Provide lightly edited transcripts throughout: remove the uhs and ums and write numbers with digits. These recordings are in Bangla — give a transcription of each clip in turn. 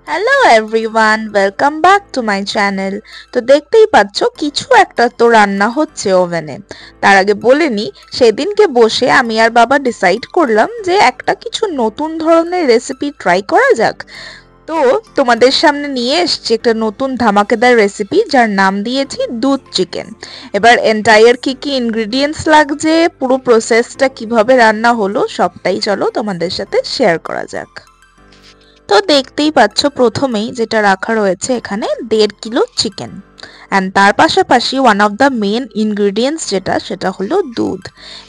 Hello everyone, welcome back to my channel. তো দেখতেই পাচ্ছ কিছু একটা তো রান্না হচ্ছে ওভেনে। তার আগে বলে নি, সেদিনকে বসে আমি আর বাবা ডিসাইড করলাম যে একটা কিছু নতুন ধরনের রেসিপি ট্রাই করা যাক। তো তোমাদের সামনে নিয়ে এসছি একটা নতুন ধামাকেদার রেসিপি, যার নাম দিয়েছি দুধ চিকেন। এবার এন্টায়ার কি কি ইনগ্রিডিয়েন্টস লাগছে, পুরো প্রসেসটা কিভাবে রান্না হলো, সবটাই চলো তোমাদের সাথে শেয়ার করা যাক। তো দেখতেই পাচ্ছ প্রথমেই যেটা রাখা রয়েছে এখানে 1.5 কিলো চিকেন, অ্যান্ড তার পাশাপাশি one of the main ingredients সেটা হলো দুধ।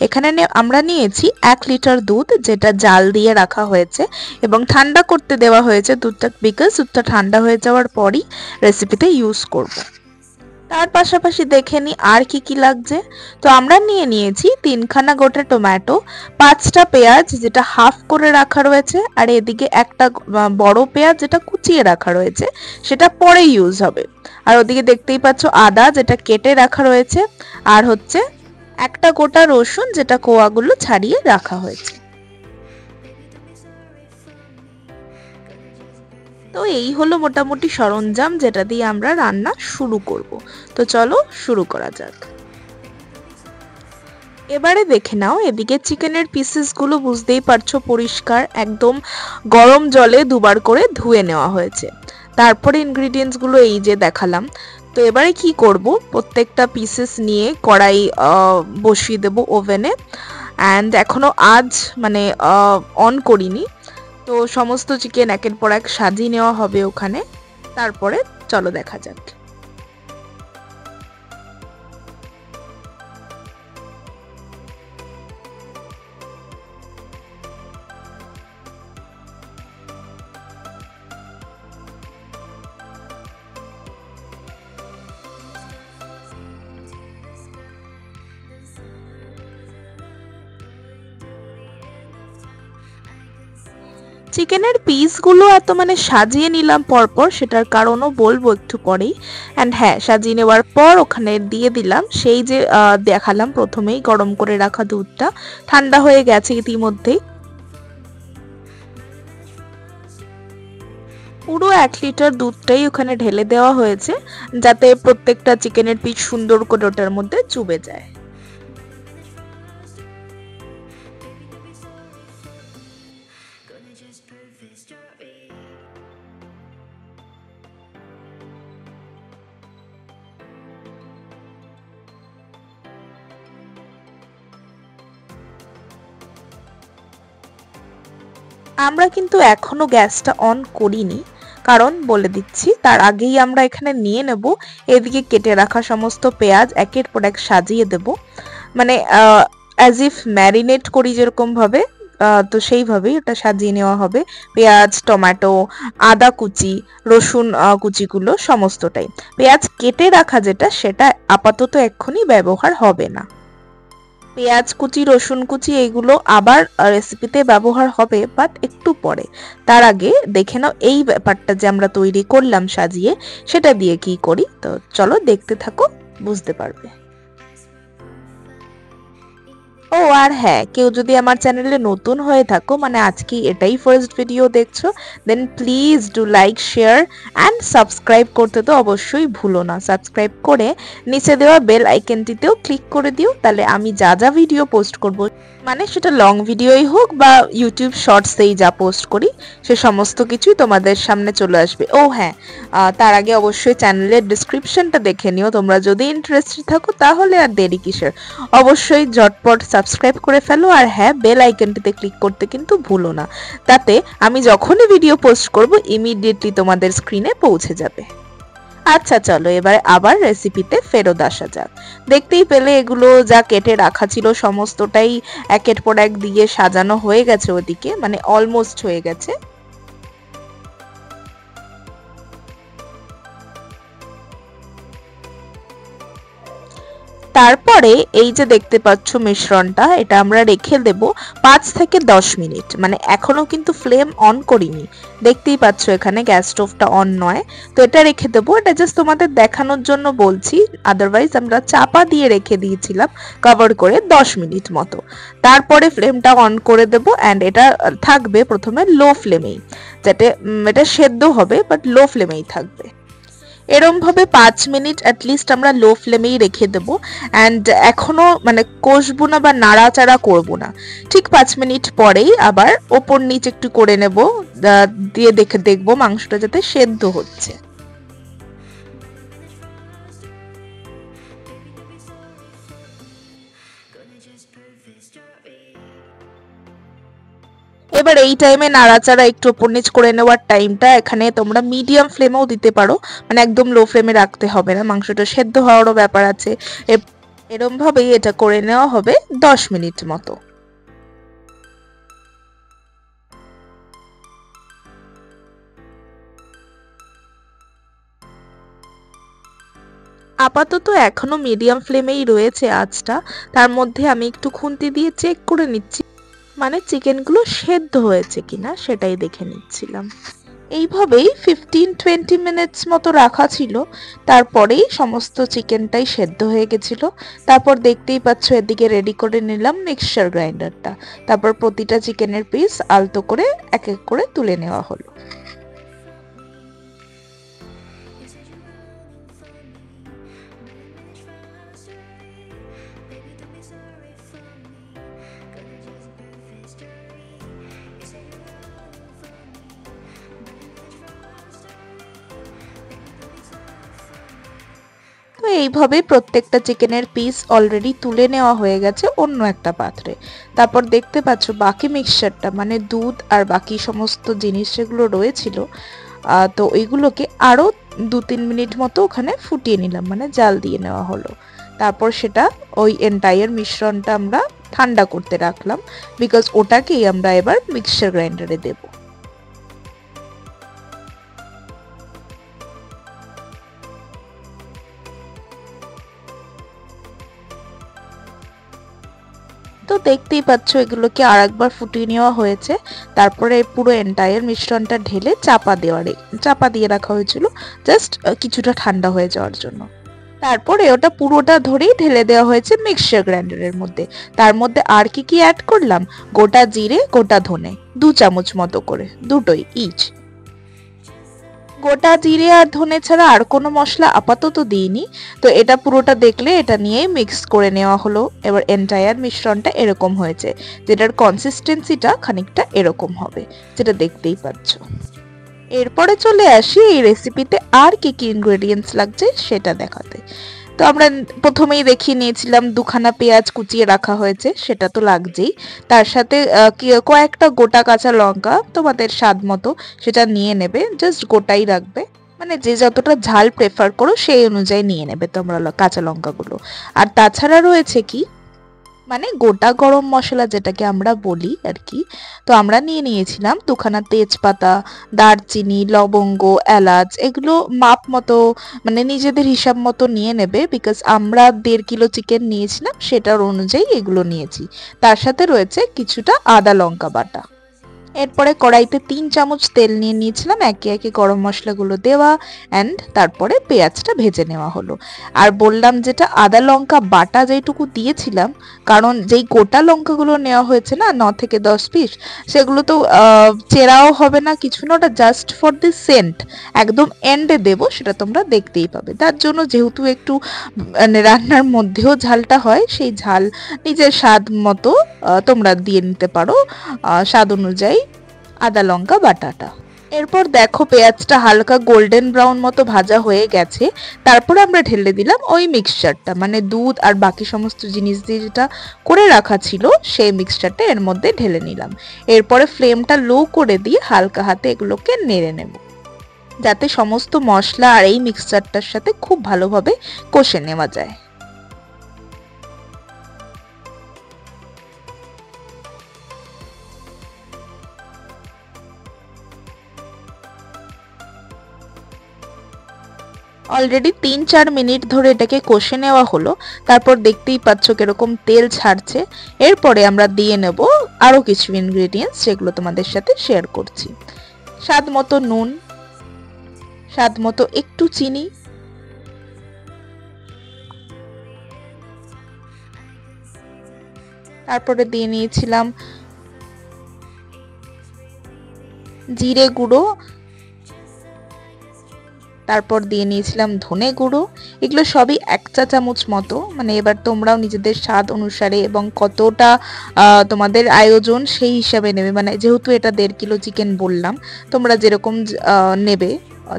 এখানে আমরা নিয়েছি 1 লিটার দুধ, যেটা জাল দিয়ে রাখা হয়েছে এবং ঠান্ডা করতে দেওয়া হয়েছে দুধটা, বিকজ দুধটা ঠান্ডা হয়ে যাওয়ার পরই রেসিপিতে ইউজ করব। তার পাশাপাশি দেখে নি আর কি কি লাগছে। তো আমরা নিয়ে নিয়েছি 3খানা গোটা টমেটো, 5টা পেঁয়াজ যেটা হাফ করে রাখা রয়েছে, আর এদিকে একটা বড় পেঁয়াজ যেটা কুচিয়ে রাখা রয়েছে, সেটা পরে ইউজ হবে। আর ওদিকে দেখতেই পাচ্ছ আদা যেটা কেটে রাখা রয়েছে, আর হচ্ছে একটা গোটা রসুন যেটা কোয়াগুলো ছাড়িয়ে রাখা হয়েছে। তো এই হলো মোটামুটি সরঞ্জাম যেটা দিয়ে আমরা রান্না শুরু করব। তো চলো শুরু করা যাক। এবারে দেখে নাও, এদিকে চিকেনের পিসেসগুলো বুঝতেই পারছো পরিষ্কার একদম গরম জলে দুবার করে ধুয়ে নেওয়া হয়েছে। তারপরে ইনগ্রিডিয়েন্টসগুলো এই যে দেখালাম। তো এবারে কি করব, প্রত্যেকটা পিসেস নিয়ে কড়াই বসিয়ে দেব ওভেনে। অ্যান্ড এখনো আজ মানে অন করিনি। তো সমস্ত চিকেন একের পর এক সাজিয়ে নেওয়া হবে ওখানে। তারপরে চলো দেখা যাক। চিকেনের পিসগুলো এত মানে সাজিয়ে নিলাম পরপর, সেটার কারণও বলবো একটু পরেই। অ্যান্ড হ্যাঁ, সাজিয়ে নেওয়ার পর ওখানে দিয়ে দিলাম সেই যে দেখালাম প্রথমেই গরম করে রাখা দুধটা। ঠান্ডা হয়ে গেছে ইতিমধ্যেই। পুরো 1 লিটার দুধটাই ওখানে ঢেলে দেওয়া হয়েছে, যাতে প্রত্যেকটা চিকেনের পিস সুন্দর করে ওটার মধ্যে চুবে যায়। আমরা কিন্তু এখনো গ্যাসটা অন করিনি, কারণ বলে দিচ্ছি তার আগেই আমরা এখানে নিয়ে নেব এদিকে কেটে রাখা সমস্ত পেঁয়াজ, একের পর এক সাজিয়ে দেব, মানে অ্যাজ ইফ ম্যারিনেট করি যেরকম ভাবে। তো সেইভাবেই ওটা সাজিয়ে নেওয়া হবে। পেঁয়াজ, টমেটো, আদা কুচি, রসুন কুচিগুলো সমস্তটাই। পেঁয়াজ কেটে রাখা যেটা, সেটা আপাতত এক্ষুনি ব্যবহার হবে না। পেঁয়াজ কুচি, রসুন কুচি এইগুলো আবার রেসিপিতে ব্যবহার হবে, বাট একটু পরে। তার আগে দেখে নাও এই ব্যাপারটা যে আমরা তৈরি করলাম সাজিয়ে, সেটা দিয়ে কি করি। তো চলো দেখতে থাকো, বুঝতে পারবে। ও আর হ্যাঁ, কেউ যদি আমার চ্যানেলে নতুন হয়ে থাকো, মানে আজকে এটাই ফার্স্ট ভিডিও দেখছো, then please do like, share and subscribe করতে তো অবশ্যই ভুলো না। সাবস্ক্রাইব করে নিচে দেওয়া বেল আইকনটিতেও ক্লিক করে দিও, তাহলে আমি যা যা ভিডিও পোস্ট করব, মানে সেটা লং ভিডিওই হোক বা ইউটিউব শর্টসেই যা পোস্ট করি, সে সমস্ত কিছুই তোমাদের সামনে চলে আসবে। ও হ্যাঁ, তার আগে অবশ্যই চ্যানেলের ডিসক্রিপশনটা দেখে নিও, তোমরা যদি ইন্টারেস্টেড থাকো, তাহলে আর দেরি কিসের। অবশ্যই ঝটপট সাবস্ক্রাইব করে ফেলো, আর হ্যাঁ, বেল আইকনটিতে ক্লিক করতে কিন্তু ভুলো না, তাতে আমি যখনই ভিডিও পোস্ট করব ইমিডিয়েটলি তোমাদের স্ক্রিনে পৌঁছে যাবে। আচ্ছা চলো এবারে আবার রেসিপিতে ফেরত আসা যাক। দেখতেই পেলে এগুলো যা কেটে রাখা ছিল সমস্তটাই একের পর এক দিয়ে সাজানো হয়ে গেছে ওদিকে, মানে অলমোস্ট হয়ে গেছে। তারপরে এই যে দেখতে পাচ্ছ মিশ্রণটা, এটা আমরা রেখে দেব 5 থেকে 10 মিনিট। মানে এখনো কিন্তু ফ্লেম অন করিনি, দেখতেই পাচ্ছ এখানে গ্যাস স্টোভটা অন নয়। তো এটা রেখে দেবো, এটা জাস্ট তোমাদের দেখানোর জন্য বলছি। আদারওয়াইজ আমরা চাপা দিয়ে রেখে দিয়েছিলাম কভার করে 10 মিনিট মতো। তারপরে ফ্লেমটা অন করে দেবো অ্যান্ড এটা থাকবে প্রথমে লো ফ্লেমেই, যাতে এটা সেদ্ধ হবে বাট লো ফ্লেমেই থাকবে। এরম ভাবে 5 মিনিট অ্যাটলিস্ট আমরা লো ফ্লেমেই রেখে দেবো অ্যান্ড এখনো মানে কষবো না বা নাড়াচাড়া করবো না। ঠিক 5 মিনিট পরেই আবার ওপর নিচ একটু করে নেব, দিয়ে দেখবো মাংসটা যাতে সেদ্ধ হচ্ছে। এবার এই টাইমে নাড়াচাড়া একটু ওপর নিচ করে নেওয়ার টাইমটা এখানে তোমরা মিডিয়াম ফ্লেমেও দিতে পারো, মানে একদম লো ফ্লেমে রাখতে হবে না, মাংসটা সেদ্ধ হওয়ারও ব্যাপার আছে। এরম ভাবেই এটা করে নেওয়া হবে 10 মিনিট মতো। আপাতত এখনো মিডিয়াম ফ্লেমেই রয়েছে আঁচটা। তার মধ্যে আমি একটু খুন্তি দিয়ে চেক করে নিচ্ছি, মানে চিকেনগুলো সেদ্ধ হয়েছে কিনা সেটাই দেখে নিচ্ছিলাম। এইভাবেই 15-20 মিনিটস মতো রাখা ছিল। তারপরেই সমস্ত চিকেনটাই সেদ্ধ হয়ে গেছিল। তারপর দেখতেই পাচ্ছ এদিকে রেডি করে নিলাম মিক্সচার গ্রাইন্ডারটা। তারপর প্রতিটা চিকেনের পিস আলতো করে এক এক করে তুলে নেওয়া হলো। তো এইভাবে প্রত্যেকটা চিকেনের পিস অলরেডি তুলে নেওয়া হয়ে গেছে অন্য একটা পাত্রে। তারপর দেখতে পাচ্ছ বাকি মিক্সচারটা মানে দুধ আর বাকি সমস্ত জিনিস যেগুলো রয়েছিল, তো ওইগুলোকে আরও 2-3 মিনিট মতো ওখানে ফুটিয়ে নিলাম, মানে জাল দিয়ে নেওয়া হলো। তারপর সেটা ওই এন্টায়ার মিশ্রণটা আমরা ঠান্ডা করতে রাখলাম, বিকজ ওটাকেই আমরা এবার মিক্সচার গ্রাইন্ডারে দেবো। তো দেখতেই পাচ্ছ এগুলোকে আর একবার ফুটিয়ে নেওয়া হয়েছে। তারপরে পুরো এন্টায়ার মিশ্রণটা ঢেলে চাপা দিয়ে রাখা হয়েছিল জাস্ট কিছুটা ঠান্ডা হয়ে যাওয়ার জন্য। তারপরে ওটা পুরোটা ধরেই ঢেলে দেওয়া হয়েছে মিক্সচার গ্রাইন্ডারের মধ্যে। তার মধ্যে আর কি অ্যাড করলাম, গোটা জিরে গোটা ধনে 2 চামচ মতো করে, দুটোই ইচ। গোটা জিরে আর ধনে ছাড়া আর কোনো মশলা আপাতত দিইনি। তো এটা পুরোটা দেখলে এটা নিয়েই মিক্স করে নেওয়া হলো। এবার এন্টায়ার মিশ্রণটা এরকম হয়েছে, যেটার কনসিস্টেন্সিটা খানিকটা এরকম হবে, যেটা দেখতেই পাচ্ছ। এরপরে চলে আসি এই রেসিপিতে আর কি কি ইনগ্রেডিয়েন্টস লাগছে সেটা দেখাতে। তো আমরা প্রথমেই দেখিয়ে নিয়েছিলাম 2খানা পেঁয়াজ কুচিয়ে রাখা হয়েছে, সেটা তো লাগছেই। তার সাথে কয়েকটা গোটা কাঁচা লঙ্কা তোমাদের স্বাদ মতো সেটা নিয়ে নেবে, জাস্ট গোটাই রাখবে, মানে যে যতটা ঝাল প্রেফার করো সেই অনুযায়ী নিয়ে নেবে তোমরা কাঁচা লঙ্কাগুলো। আর তাছাড়া রয়েছে কি, মানে গোটা গরম মশলা যেটাকে আমরা বলি আর কি। তো আমরা নিয়ে নিয়েছিলাম 2খানা তেজপাতা, দারচিনি, লবঙ্গ, এলাচ, এগুলো মাপ মতো মানে নিজেদের হিসাব মতো নিয়ে নেবে, বিকজ আমরা 1.5 কিলো চিকেন নিয়েছিলাম সেটার অনুযায়ী এগুলো নিয়েছি। তার সাথে রয়েছে কিছুটা আদা লঙ্কা বাটা। এরপরে কড়াইতে 3 চামচ তেল নিয়ে নিয়েছিলাম, একে একে গরম মশলাগুলো দেওয়া অ্যান্ড তারপরে পেঁয়াজটা ভেজে নেওয়া হলো। আর বললাম যেটা আদা লঙ্কা বাটা যেটুকু দিয়েছিলাম, কারণ যেই গোটা লঙ্কাগুলো নেওয়া হয়েছে না 9 থেকে 10 পিস, সেগুলো তো চেরাও হবে না কিছু না, ওটা জাস্ট ফর দি সেন্ট, একদম এন্ডে দেবো, সেটা তোমরা দেখতেই পাবে। তার জন্য যেহেতু একটু মানে রান্নার মধ্যেও ঝালটা হয়, সেই ঝাল নিজের স্বাদ মতো তোমরা দিয়ে নিতে পারো, স্বাদ অনুযায়ী আদা লঙ্কা বাটাটা। এরপর দেখো পেঁয়াজটা হালকা গোল্ডেন ব্রাউন মতো ভাজা হয়ে গেছে। তারপর আমরা ঢেলে দিলাম ওই মিক্সচারটা, মানে দুধ আর বাকি সমস্ত জিনিস দিয়ে যেটা করে রাখা ছিল সেই মিক্সচারটা এর মধ্যে ঢেলে নিলাম। এরপরে ফ্লেমটা লো করে দিয়ে হালকা হাতে এগুলোকে নেড়ে নেব, যাতে সমস্ত মশলা আর এই মিক্সচারটার সাথে খুব ভালোভাবে কষে নেওয়া যায়। অলরেডি 3-4 মিনিট ধরে এটাকে কষে নেওয়া হলো। তারপর দেখতেই পাচ্ছ কিরকম তেল ছাড়ছে। এরপরে আমরা দিয়ে নেব আরও কিছু ইনগ্রেডিয়েন্টস, যেগুলো তোমাদের সাথে শেয়ার করছি। স্বাদ মতো নুন, স্বাদ মতো একটু চিনি, তারপরে দিয়ে নিয়েছিলাম জিরে গুঁড়ো, তারপর দিয়ে নিয়েছিলাম ধনে গুঁড়ো। এগুলো সবই 1 চা চামচ মতো, মানে এবার তোমরাও নিজেদের স্বাদ অনুসারে এবং কতটা তোমাদের আয়োজন সেই হিসাবে নেবে। মানে যেহেতু এটা 1.5 কিলো চিকেন বললাম, তোমরা যেরকম নেবে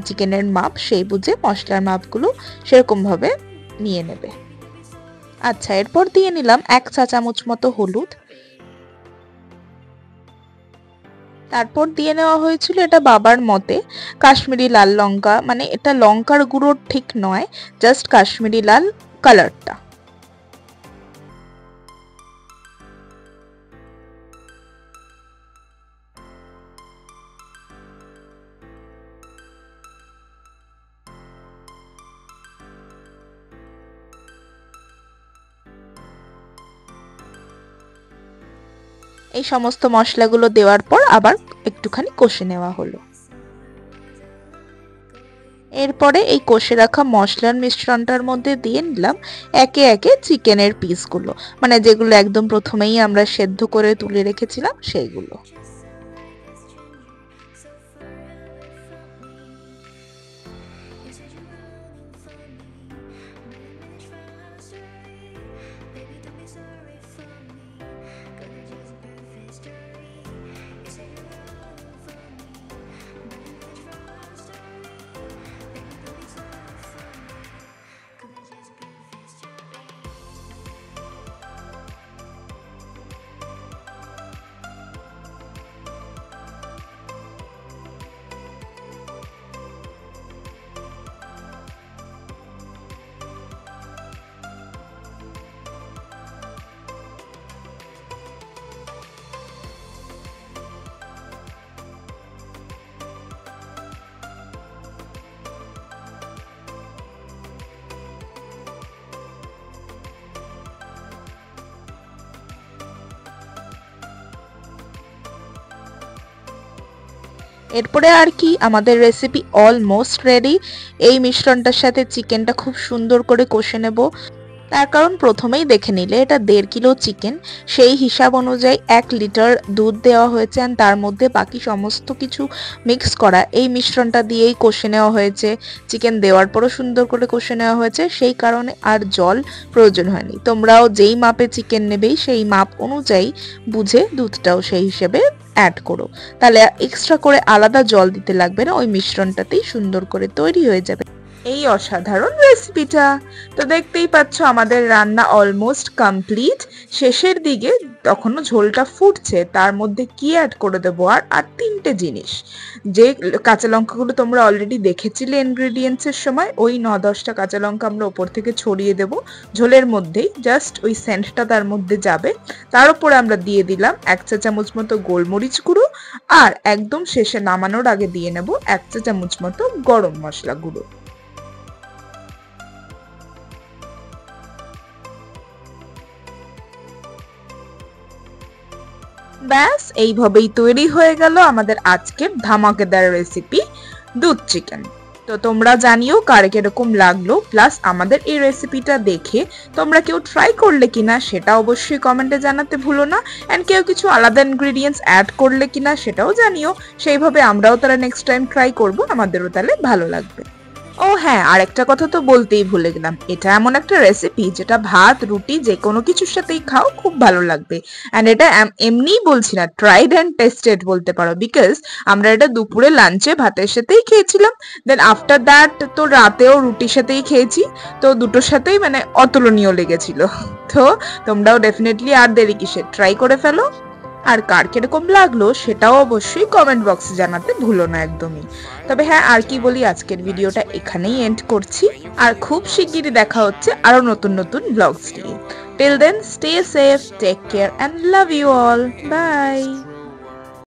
চিকেনের মাপ, সেই বুঝে মশলার মাপগুলো সেরকমভাবে নিয়ে নেবে। আচ্ছা, এরপর দিয়ে নিলাম 1 চা চামচ মতো হলুদ। তারপর দিয়ে নেওয়া হয়েছিল, এটা বাবার মতে, কাশ্মীরি লাল লঙ্কা, মানে এটা লঙ্কার গুঁড়ো ঠিক নয়, জাস্ট কাশ্মীরি লাল কালারটা। এই সমস্ত মশলাগুলো দেওয়ার পর আবার একটুখানি কষে নেওয়া হলো। এরপরে এই কষে রাখা মশলার মিশ্রণটার মধ্যে দিয়ে নিলাম একে একে চিকেনের পিসগুলো, মানে যেগুলো একদম প্রথমেই আমরা সেদ্ধ করে তুলে রেখেছিলাম সেইগুলো। এরপরে আর কি, আমাদের রেসিপি অলমোস্ট রেডি। এই মিশ্রণটার সাথে চিকেনটা খুব সুন্দর করে কষে নেব। তার কারণ প্রথমেই দেখে নিলে এটা 1.5 কিলো চিকেন, সেই হিসাব অনুযায়ী 1 লিটার দুধ দেওয়া হয়েছে, আর তার মধ্যে বাকি সমস্ত কিছু মিক্স করা এই মিশ্রণটা দিয়েই কষে নেওয়া হয়েছে। চিকেন দেওয়ার পরও সুন্দর করে কষে নেওয়া হয়েছে, সেই কারণে আর জল প্রয়োজন হয়নি। তোমরাও যেই মাপে চিকেন নেবেই সেই মাপ অনুযায়ী বুঝে দুধটাও সেই হিসেবে অ্যাড করো, তাহলে এক্সট্রা করে আলাদা জল দিতে লাগবে না, ওই মিশ্রণটাতেই সুন্দর করে তৈরি হয়ে যাবে এই অসাধারণ রেসিপিটা। তো দেখতেই পাচ্ছ আমাদের রান্না অলমোস্ট কমপ্লিট। শেষের দিকে তখনও ঝোলটা ফুটছে, তার মধ্যে কি অ্যাড করে দেবো আর 3টে জিনিস। যে কাঁচা লঙ্কাগুলো তোমরা অলরেডি দেখেছিলে ইনগ্রেডিয়েন্টসের সময়, ওই 9-10টা কাঁচা লঙ্কা আমরা ওপর থেকে ছড়িয়ে দেব ঝোলের মধ্যেই, জাস্ট ওই সেন্টটা তার মধ্যে যাবে। তার উপরে আমরা দিয়ে দিলাম 1 চা চামচ মতো গোলমরিচ গুঁড়ো, আর একদম শেষে নামানোর আগে দিয়ে নেব 1 চা চামচ মতো গরম মশলা গুঁড়ো। ব্যাস, এইভাবেই তৈরি হয়ে গেল আমাদের আজকের ধামাকেদার রেসিপি দুধ চিকেন। তো তোমরা জানিও কার কিরকম লাগলো, প্লাস আমাদের এই রেসিপিটা দেখে তোমরা কেউ ট্রাই করলে কিনা সেটা অবশ্যই কমেন্টে জানাতে ভুলো না। অ্যান্ড কেউ কিছু আলাদা ইনগ্রেডিয়েন্টস অ্যাড করলে কিনা সেটাও জানিও, সেইভাবে আমরাও তারা নেক্সট টাইম ট্রাই করবো, আমাদেরও তাহলে ভালো লাগবে। ও হ্যাঁ, আরেকটা কথা তো বলতেই ভুলে গেলাম, এটা এমন একটা রেসিপি যেটা ভাত রুটি যে কোনো কিছুর সাথেই খাও খুব ভালো লাগবে। অ্যান্ড এটা এমনিই বলছি না, ট্রাইড অ্যান্ড টেস্টেড বলতে পারো, বিকজ আমরা এটা দুপুরে লাঞ্চে ভাতের সাথেই খেয়েছিলাম, দেন আফটার দ্যাট তো রাতেও রুটির সাথেই খেয়েছি, তো দুটোর সাথেই মানে অতুলনীয় লেগেছিল। তো তোমরাও ডেফিনেটলি আর দেরি কিসে, ট্রাই করে ফেলো। আর কার কিরকম লাগলো সেটাও অবশ্যই কমেন্ট বক্সে জানাতে ভুলো না একদমই। তবে হ্যাঁ, আর কি বলি, আজকের ভিডিওটা এখানেই এন্ড করছি, আর খুব শিগগিরই দেখা হচ্ছে আরো নতুন নতুন ব্লগস নিয়ে। Till then, stay safe, take care and love you all, by.